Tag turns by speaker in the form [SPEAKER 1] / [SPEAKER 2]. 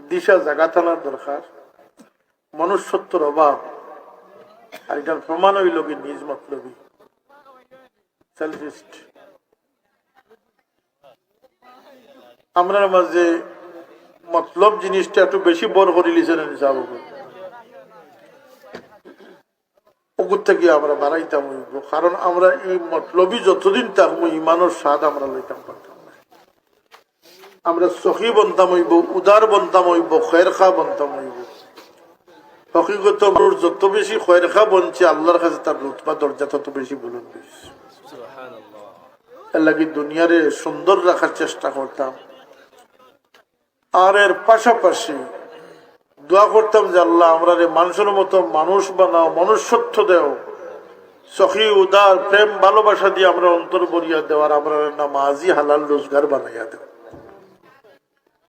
[SPEAKER 1] দিশা জাগাতানার দরকার, মনুষ্যত্বর অভাব, আর এটার প্রমাণ হইল কি নিজ মতলবী, সেলফিস্ট। আমরা মাঝে মতলব জিনিসটা একটু বেশি বড় করে লিছেন হিসাব পুকুর থেকে আমরা বাড়াইতাম হইব, কারণ আমরা এই মতলবী যতদিন থাকবো ইমানের স্বাদ আমরা লইতাম পারতাম না। আমরা সখী বনতাম হইব, উদার বনতাম হইব, খয়ের খা বনতাম হইব। হকিগত মানুষ যত বেশি খয়ের খা বনছে আল্লাহর কাছে তার লুৎফা দরজা তত বেশি বুলন্দ হইছে। এর লাগি দুনিয়ারে সুন্দর রাখার চেষ্টা করতাম, আর এর পাশাপাশি দোয়া করতাম যে আল্লাহ আমরা মানুষের মতো মানুষ বানাও, মনুষ্যত্ব দেও, সখী উদার প্রেম ভালোবাসা দিয়ে আমরা অন্তর ভরিয়া দেওয়ার আমরা নামাজি হালাল রোজগার বানাইয়া দেও।